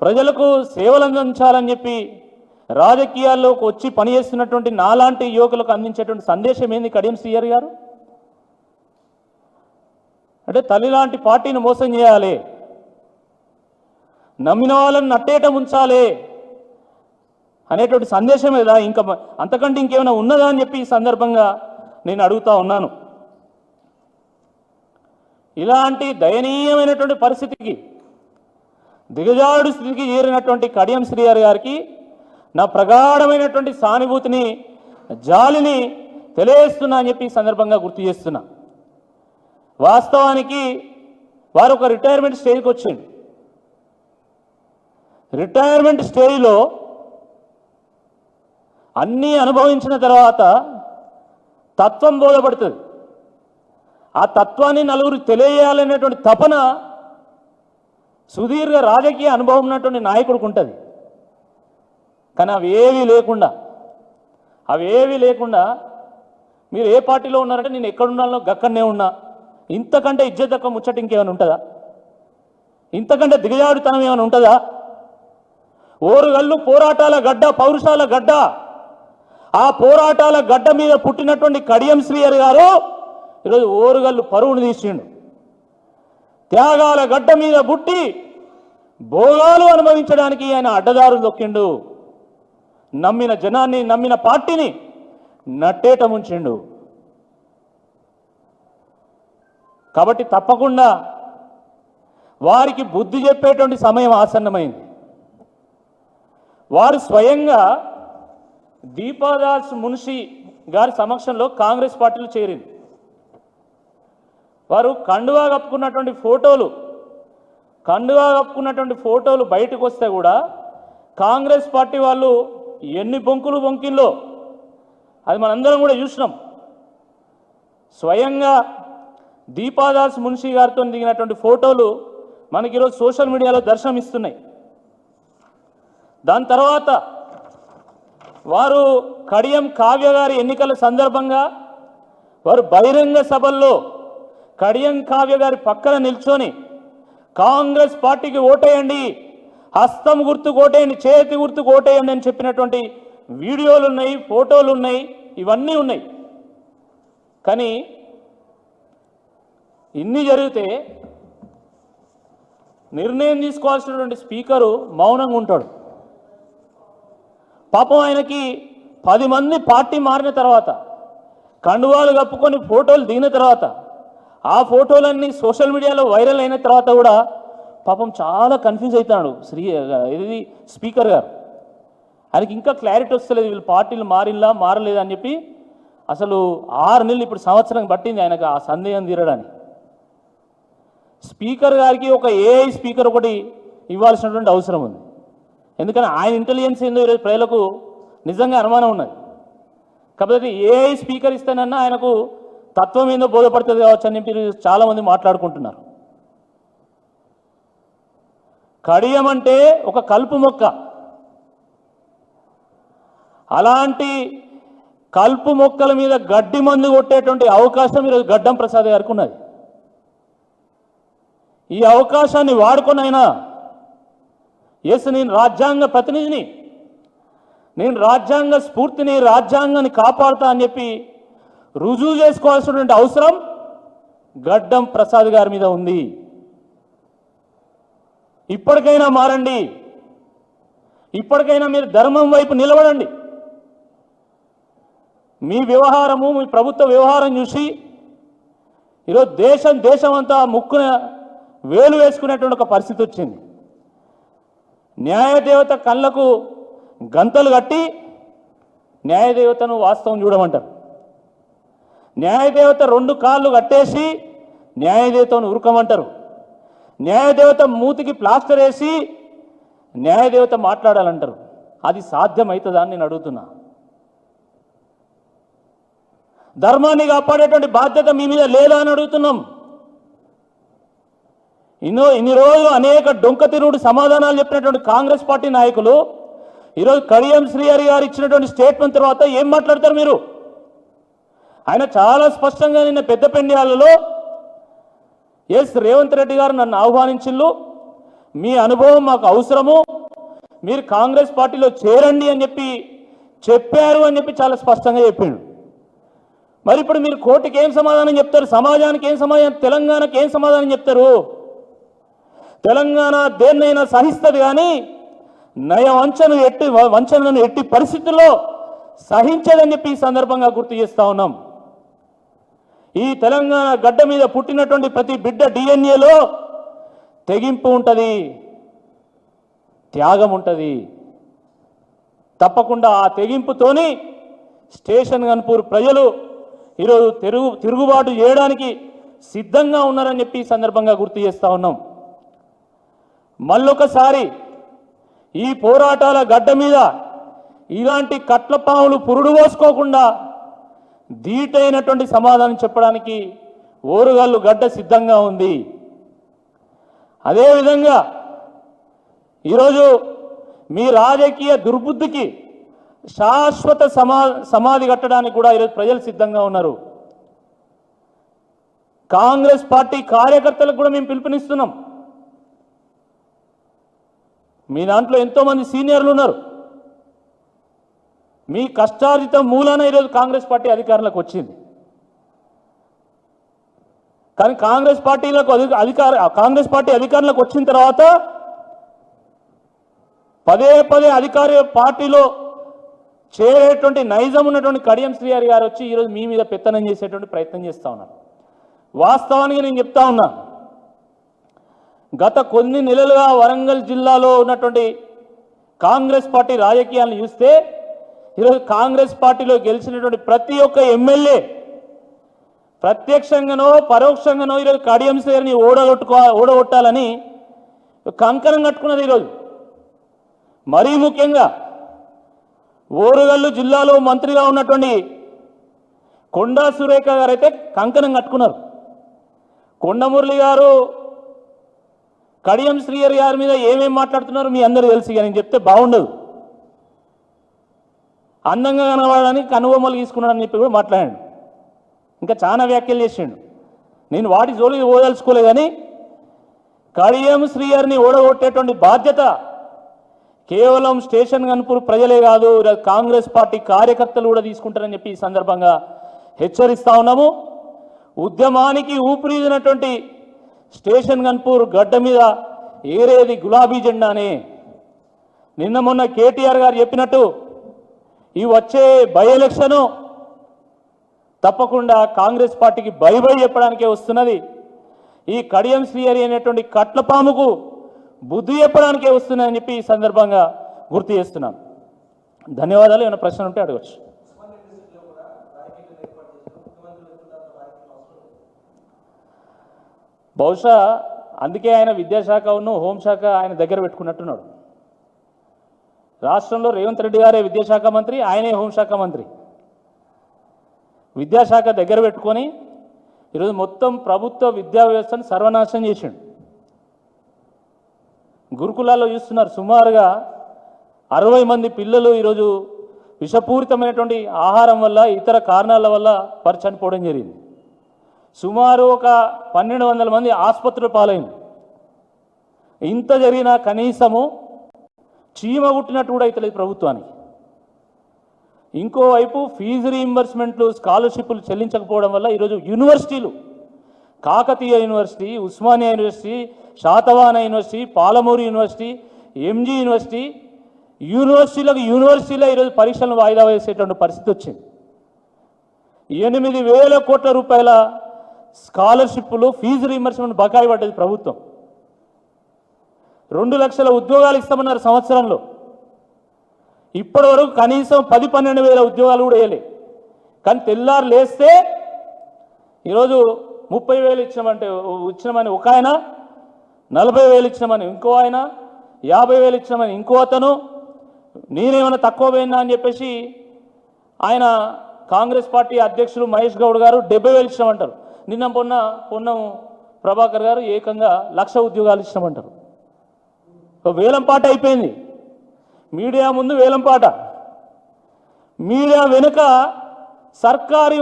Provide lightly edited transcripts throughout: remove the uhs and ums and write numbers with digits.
ప్రజలకు సేవలు అందించాలని చెప్పి రాజకీయాల్లోకి వచ్చి పనిచేస్తున్నటువంటి నాలాంటి యువకులకు అందించేటువంటి సందేశం ఏంది కడియం శ్రీహరి గారు? అంటే తల్లిలాంటి పార్టీని మోసం చేయాలి, నమ్మిన వాళ్ళని నట్టేట ఉంచాలి అనేటువంటి సందేశం కదా. ఇంకా అంతకంటే ఇంకేమైనా ఉన్నదా అని చెప్పి ఈ సందర్భంగా నేను అడుగుతా ఉన్నాను. ఇలాంటి దయనీయమైనటువంటి పరిస్థితికి దిగజాడు స్థితికి చేరినటువంటి కడియం శ్రీహరి గారికి నా ప్రగాఢమైనటువంటి సానుభూతిని, జాలిని తెలియజేస్తున్నా అని చెప్పి ఈ సందర్భంగా గుర్తు చేస్తున్నా. వాస్తవానికి వారు ఒక రిటైర్మెంట్ స్టేజ్కి వచ్చింది. రిటైర్మెంట్ స్టేజ్లో అన్నీ అనుభవించిన తర్వాత తత్వం బోధపడుతుంది. ఆ తత్వాన్ని నలుగురికి తెలియజేయాలనేటువంటి తపన సుదీర్ఘ రాజకీయ అనుభవం ఉన్నటువంటి నాయకుడికి ఉంటుంది. కానీ అవేవీ లేకుండా మీరు ఏ పార్టీలో ఉన్నారంటే నేను ఎక్కడున్నానో గక్కడనే ఉన్నా, ఇంతకంటే ఇజ్జత్ దక్క ముచ్చట ఇంకేమైనా ఉంటుందా? ఇంతకంటే దిగజాడుతనం ఏమైనా ఉంటుందా? ఓరుగల్లు పోరాటాల గడ్డ, పౌరుషాల గడ్డ, ఆ పోరాటాల గడ్డ మీద పుట్టినటువంటి కడియం శ్రీహరి గారు ఈరోజు ఓరుగల్లు పరువును తీసిండు. త్యాగాల గడ్డ మీద పుట్టి భోగాలు అనుభవించడానికి ఆయన అడ్డదారులు దొక్కిండు. నమ్మిన జనాన్ని, నమ్మిన పార్టీని నట్టేట ముంచిండు. కాబట్టి తప్పకుండా వారికి బుద్ధి చెప్పేటువంటి సమయం ఆసన్నమైంది. వారు స్వయంగా దీపాదాస్ మున్షి గారి సమక్షంలో కాంగ్రెస్ పార్టీలో చేరింది. వారు కండువా కప్పుకున్నటువంటి ఫోటోలు బయటకు వస్తే కూడా కాంగ్రెస్ పార్టీ వాళ్ళు ఎన్ని బొంకిల్లో అది మనందరం కూడా చూసినాం. స్వయంగా దీపాదాస్ మున్షి గారితో దిగినటువంటి ఫోటోలు మనకి ఈరోజు సోషల్ మీడియాలో దర్శనమిస్తున్నాయి. దాని తర్వాత వారు కడియం కావ్య గారి ఎన్నికల సందర్భంగా వారు బహిరంగ సభల్లో కడియం కావ్య గారి పక్కన నిల్చొని కాంగ్రెస్ పార్టీకి ఓటేయండి, హస్తం గుర్తుకు ఓటేయండి, చేతి గుర్తుకు ఓటేయండి అని చెప్పినటువంటి వీడియోలు ఉన్నాయి, ఫోటోలు ఉన్నాయి, ఇవన్నీ ఉన్నాయి. కానీ ఇన్ని జరిగితే నిర్ణయం తీసుకోవాల్సినటువంటి స్పీకరు మౌనంగా ఉంటాడు. పాపం ఆయనకి 10 మంది పార్టీ మారిన తర్వాత, కండువాలు కప్పుకొని ఫోటోలు దిగిన తర్వాత, ఆ ఫోటోలన్నీ సోషల్ మీడియాలో వైరల్ అయిన తర్వాత కూడా పాపం చాలా కన్ఫ్యూజ్ అవుతాడు ఇది స్పీకర్ గారు. ఆయనకి ఇంకా క్లారిటీ వస్తలేదు, వీళ్ళు పార్టీలు మారలేదా అని చెప్పి. అసలు 6 నెలలు, ఇప్పుడు సంవత్సరం పట్టింది ఆయనకు ఆ సందేహం తీరడానికి. స్పీకర్ గారికి ఒక ఏఐ స్పీకర్ ఒకటి ఇవ్వాల్సినటువంటి అవసరం ఉంది. ఎందుకని ఆయన ఇంటెలిజెన్స్ ఏందో ఈరోజు ప్రజలకు నిజంగా అనుమానం ఉన్నది. కాకపోతే ఏఐ స్పీకర్ ఇస్తేనన్నా ఆయనకు తత్వం ఏందో బోధపడుతుంది కావచ్చు అని చెప్పి చాలామంది మాట్లాడుకుంటున్నారు. కడియం అంటే ఒక కలుపు మొక్క. అలాంటి కలుపు మొక్కల మీద గడ్డి మందు కొట్టేటువంటి అవకాశం ఈరోజు గడ్డం ప్రసాద్ గారికి ఉన్నది. ఈ అవకాశాన్ని వాడుకొనైనా నేను రాజ్యాంగ ప్రతినిధిని, నేను రాజ్యాంగ స్ఫూర్తిని, రాజ్యాంగాన్ని కాపాడుతా అని చెప్పి రుజువు చేసుకోవాల్సినటువంటి అవసరం గడ్డం ప్రసాద్ గారి మీద ఉంది. ఇప్పటికైనా మారండి, ఇప్పటికైనా మీరు ధర్మం వైపు నిలబడండి. మీ వ్యవహారము, మీ ప్రభుత్వ వ్యవహారం చూసి ఈరోజు దేశం అంతా ముక్కున వేలు వేసుకునేటువంటి ఒక పరిస్థితి వచ్చింది. న్యాయదేవత కళ్ళకు గంతలు కట్టి న్యాయదేవతను వాస్తవం చూడమంటారు. న్యాయదేవత 2 కాళ్ళు కట్టేసి న్యాయదేవతను ఉరకమంటారు. న్యాయదేవత మూతికి ప్లాస్టర్ వేసి న్యాయదేవత మాట్లాడాలంటారు. అది సాధ్యమవుతుందా అని నేను అడుగుతున్నా. ధర్మాన్ని కాపాడేటువంటి బాధ్యత మీ మీద లేదా అని అడుగుతున్నాం. ఇన్ని రోజులు అనేక డొంక తిరుగుడు సమాధానాలు చెప్పినటువంటి కాంగ్రెస్ పార్టీ నాయకులు ఈరోజు కడియం శ్రీహరి గారు ఇచ్చినటువంటి స్టేట్మెంట్ తర్వాత ఏం మాట్లాడతారు మీరు? ఆయన చాలా స్పష్టంగా నిన్న పెద్దపెండ్యాలలో రేవంత్ రెడ్డి గారు నన్ను ఆహ్వానించిల్లు, మీ అనుభవం మాకు అవసరము, మీరు కాంగ్రెస్ పార్టీలో చేరండి అని చెప్పారు అని చాలా స్పష్టంగా చెప్పిండు. మరి ఇప్పుడు మీరు కోర్టుకి ఏం సమాధానం చెప్తారు? సమాజానికి ఏం సమాధానం, తెలంగాణకి ఏం సమాధానం చెప్తారు? తెలంగాణ దేన్నైనా సహిస్తుంది, కానీ వంచనను ఎట్టి పరిస్థితుల్లో సహించదని ఈ సందర్భంగా గుర్తు చేస్తా ఉన్నాం. ఈ తెలంగాణ గడ్డ మీద పుట్టినటువంటి ప్రతి బిడ్డ డిఎన్ఏలో తెగింపు ఉంటుంది, త్యాగం ఉంటుంది. తప్పకుండా ఆ తెగింపుతోని స్టేషన్ గన్పూర్ ప్రజలు ఈరోజు తిరుగుబాటు చేయడానికి సిద్ధంగా ఉన్నారని ఈ సందర్భంగా గుర్తు చేస్తా ఉన్నాం. మళ్ళొకసారి ఈ పోరాటాల గడ్డ మీద ఇలాంటి కట్లపాములు పురుడు పోసుకోకుండా ధీటైనటువంటి సమాధానం చెప్పడానికి ఓరుగల్లు గడ్డ సిద్ధంగా ఉంది. అదేవిధంగా ఈరోజు మీ రాజకీయ దుర్బుద్ధికి శాశ్వత సమాధి కట్టడానికి కూడా ఈరోజు ప్రజలు సిద్ధంగా ఉన్నారు. కాంగ్రెస్ పార్టీ కార్యకర్తలకు కూడా మేము పిలుపునిస్తున్నాం. మీ దాంట్లో ఎంతోమంది సీనియర్లు ఉన్నారు. మీ కష్టార్జితం మూలాన ఈరోజు కాంగ్రెస్ పార్టీ అధికారంలోకి వచ్చింది. కానీ కాంగ్రెస్ పార్టీ అధికారంలోకి వచ్చిన తర్వాత పదే పదే అధికార పార్టీలో చేరేటువంటి నైజం ఉన్నటువంటి కడియం శ్రీహరి గారు వచ్చి ఈరోజు మీ మీద పెత్తనం చేసేటువంటి ప్రయత్నం చేస్తూ ఉన్నారు. వాస్తవానికి నేను చెప్తా ఉన్నా, గత కొన్ని నెలలుగా వరంగల్ జిల్లాలో ఉన్నటువంటి కాంగ్రెస్ పార్టీ రాజకీయాలను చూస్తే ఈరోజు కాంగ్రెస్ పార్టీలో గెలిచినటువంటి ప్రతి ఒక్క ఎమ్మెల్యే ప్రత్యక్షంగానో పరోక్షంగానో ఈరోజు కడియం శ్రీహరిని ఓడగొట్టాలని కంకణం కట్టుకున్నది. ఈరోజు మరీ ముఖ్యంగా ఓరుగల్లు జిల్లాలో మంత్రిగా ఉన్నటువంటి కొండా సురేఖ గారు అయితే కంకణం కట్టుకున్నారు. కొండమురళి గారు కడియం శ్రీహరి గారి మీద ఏమేమి మాట్లాడుతున్నారు మీ అందరూ తెలుసు, నేను చెప్తే బాగుండదు. అందంగా కనబడడానికి కనుబొమ్మలు తీసుకున్నాడని కూడా మాట్లాడాడు. ఇంకా చాలా వ్యాఖ్యలు చేసిండు. నేను వాటి జోలికి ఓదలుచుకోలే, కానీ కడియం శ్రీహరిని ఓడగొట్టేటువంటి బాధ్యత కేవలం స్టేషన్ గన్పూర్ ప్రజలే కాదు, కాంగ్రెస్ పార్టీ కార్యకర్తలు కూడా తీసుకుంటారని ఈ సందర్భంగా హెచ్చరిస్తా ఉన్నాము. ఉద్యమానికి ఊపిరిదినటువంటి స్టేషన్ గన్పూర్ గడ్డ మీద ఏరేది గులాబీ జెండానే. నిన్న మొన్న కేటీఆర్ గారు చెప్పినట్టు ఈ వచ్చే బై ఎలక్షను తప్పకుండా కాంగ్రెస్ పార్టీకి బై చెప్పడానికే వస్తున్నది. ఈ కడియం శ్రీహరి అనేటువంటి కట్లపాముకు బుద్ధి చెప్పడానికే వస్తున్నాయని ఈ సందర్భంగా గుర్తు చేస్తున్నాం. ధన్యవాదాలు. ఏమైనా ప్రశ్న ఉంటే అడగచ్చు. బహుశా అందుకే ఆయన విద్యాశాఖను హోంశాఖ ఆయన దగ్గర పెట్టుకున్నట్టున్నాడు. రాష్ట్రంలో రేవంత్ రెడ్డి గారే విద్యాశాఖ మంత్రి, ఆయనే హోంశాఖ మంత్రి. విద్యాశాఖ దగ్గర పెట్టుకొని ఈరోజు మొత్తం ప్రభుత్వ విద్యా వ్యవస్థను సర్వనాశనం చేసిండు. గురుకులాల్లో చూస్తున్నారు, సుమారుగా 60 మంది పిల్లలు ఈరోజు విషపూరితమైనటువంటి ఆహారం వల్ల ఇతర కారణాల వల్ల చనిపోవడం జరిగింది. సుమారు ఒక 1200 మంది ఆసుపత్రుల పాలైంది. ఇంత జరిగినా కనీసము చీమ గుట్టినట్టు కూడా అవుతలేదు ప్రభుత్వానికి. ఇంకోవైపు ఫీజు రీయింబర్స్మెంట్లు, స్కాలర్షిప్లు చెల్లించకపోవడం వల్ల ఈరోజు యూనివర్సిటీలు, Kakatiya university, Osmania university, Satavahana university, Palamuru university, MG యూనివర్సిటీలో ఈరోజు పరీక్షలను వాయిదా వేసేటువంటి పరిస్థితి వచ్చింది. 8,000 కోట్ల రూపాయల స్కాలర్షిప్లు, ఫీజు రీయింబర్స్మెంట్ బకాయి పడ్డది ప్రభుత్వం. 2 లక్షల ఉద్యోగాలు ఇస్తామన్నారు సంవత్సరంలో. ఇప్పటి వరకు కనీసం 10-12 వేల ఉద్యోగాలు కూడా వేయలే. కానీ తెల్లారు లేస్తే ఈరోజు 30,000 ఇచ్చినామని ఒక ఆయన, 40,000 ఇచ్చినామని ఇంకో ఆయన, 50,000 ఇచ్చినామని ఇంకో అతను, నేనేమైనా తక్కువ పోయినా అని చెప్పేసి ఆయన కాంగ్రెస్ పార్టీ అధ్యక్షులు మహేష్ గౌడ్ గారు 70,000 ఇచ్చినామంటారు. నిన్న పొన్నం ప్రభాకర్ గారు ఏకంగా 1,00,000 ఉద్యోగాలు ఇచ్చినామంటారు. వేలంపాట అయిపోయింది. మీడియా ముందు వేలంపాట, మీడియా వెనుక సర్కారీ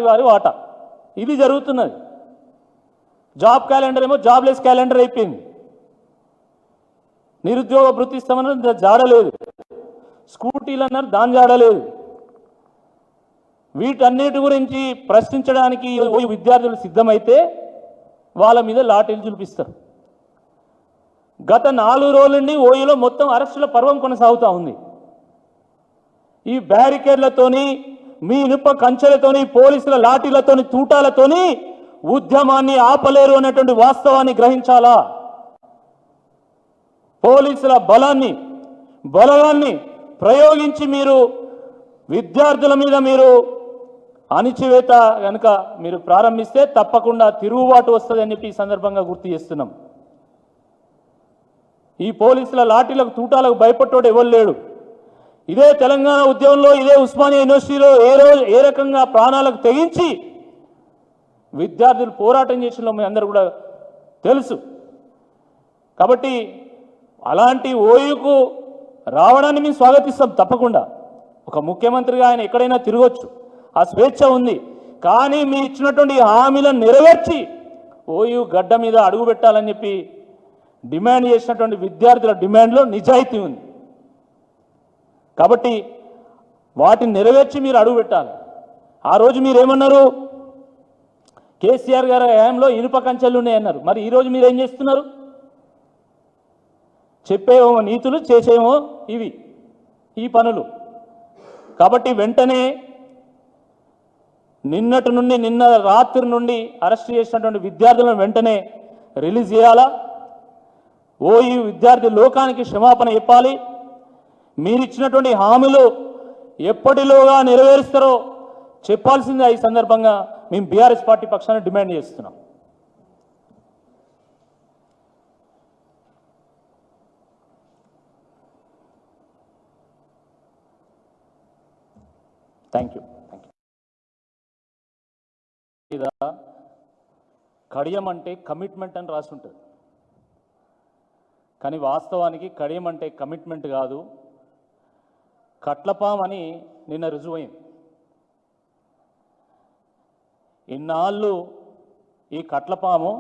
వారి వాట. ఇది జరుగుతున్నది. జాబ్ క్యాలెండర్ ఏమో జాబ్లెస్ క్యాలెండర్ అయిపోయింది. నిరుద్యోగ భృతి ఇస్తామన్నారు, జాడలేదు. స్కూటీలు అన్నారు, దాని జాడలేదు. వీటన్నిటి గురించి ప్రశ్నించడానికి విద్యార్థులు సిద్ధమైతే వాళ్ళ మీద లాఠీలు చూపిస్తారు. గత 4 రోజుల నుండి ఓయూలో మొత్తం అరెస్టుల పర్వం కొనసాగుతూ ఉంది. ఈ బ్యారికేడ్లతోని, మీ ఇనుప కంచెలతోని, పోలీసుల లాఠీలతోని, తూటాలతోని ఉద్యమాన్ని ఆపలేరు అనేటువంటి వాస్తవాన్ని గ్రహించాలా. పోలీసుల బలగాన్ని ప్రయోగించి మీరు విద్యార్థుల మీద మీరు అణిచివేత కనుక మీరు ప్రారంభిస్తే తప్పకుండా తిరుగుబాటు వస్తుందని చెప్పి ఈ సందర్భంగా గుర్తు చేస్తున్నాం. ఈ పోలీసుల లాఠీలకు, తూటాలకు భయపట్టోడు ఎవరు లేడు. ఇదే తెలంగాణ ఉద్యమంలో, ఇదే ఉస్మానియా యూనివర్సిటీలో ఏ రకంగా ప్రాణాలకు తెగించి విద్యార్థులు పోరాటం చేసిన మీ అందరూ కూడా తెలుసు. కాబట్టి అలాంటి ఓయూకు రావడాన్ని మేము స్వాగతిస్తాం తప్పకుండా. ఒక ముఖ్యమంత్రిగా ఆయన ఎక్కడైనా తిరగొచ్చు, ఆ స్వేచ్ఛ ఉంది. కానీ మీరు ఇచ్చినటువంటి హామీలను నెరవేర్చి ఓయూ గడ్డ మీద అడుగు పెట్టాలని చెప్పి డిమాండ్ చేసినటువంటి విద్యార్థుల డిమాండ్లో నిజాయితీ ఉంది. కాబట్టి వాటిని నెరవేర్చి మీరు అడుగు పెట్టాలి. ఆ రోజు మీరేమన్నారు? కేసీఆర్ గారి హయాంలో ఇనుప కంచెలు ఉన్నాయన్నారు. మరి ఈరోజు మీరు ఏం చేస్తున్నారు? చెప్పేమో నీతులు, చేసేమో ఈ పనులు. కాబట్టి వెంటనే నిన్న రాత్రి నుండి అరెస్ట్ చేసినటువంటి విద్యార్థులను వెంటనే రిలీజ్ చేయాలా. ఓయూ విద్యార్థి లోకానికి క్షమాపణ చెప్పాలి. మీరిచ్చినటువంటి హామీలు ఎప్పటిలోగా నెరవేరుస్తారో చెప్పాల్సిందే. ఈ సందర్భంగా మేము బీఆర్ఎస్ పార్టీ పక్షాన్ని డిమాండ్ చేస్తున్నాం. Thank you. కడియం అంటే కమిట్మెంట్ అని రాసి ఉంటుంది. కానీ వాస్తవానికి కడియం అంటే కమిట్మెంట్ కాదు, కట్లపాం అని నిన్న రుజువైంది. ఇన్నాళ్ళు ఈ కట్లపాము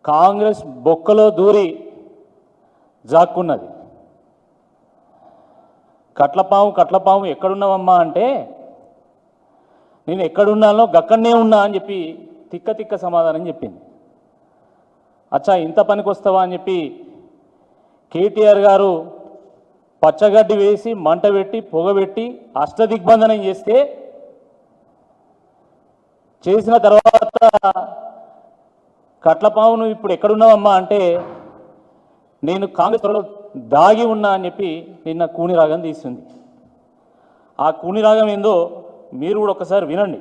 కాంగ్రెస్ బొక్కలో దూరి జాక్కున్నది. కట్లపాము ఎక్కడున్నావమ్మా అంటే, నేను ఎక్కడున్నానో గక్కడనే ఉన్నా అని చెప్పి తిక్క సమాధానం చెప్పింది. అచ్చా, ఇంత పనికి వస్తావా అని చెప్పి కేటీఆర్ గారు పచ్చగడ్డి వేసి, మంట పెట్టి, పొగబెట్టి అష్టదిగ్బంధనం చేసిన తర్వాత కట్లపామును ఇప్పుడు ఎక్కడున్నావమ్మా అంటే, నేను కాంగ్రెస్లో దాగి ఉన్నా అని చెప్పి నిన్న కూని రాగం తీసింది. ఆ కూని రాగం ఏందో మీరు కూడా ఒకసారి వినండి.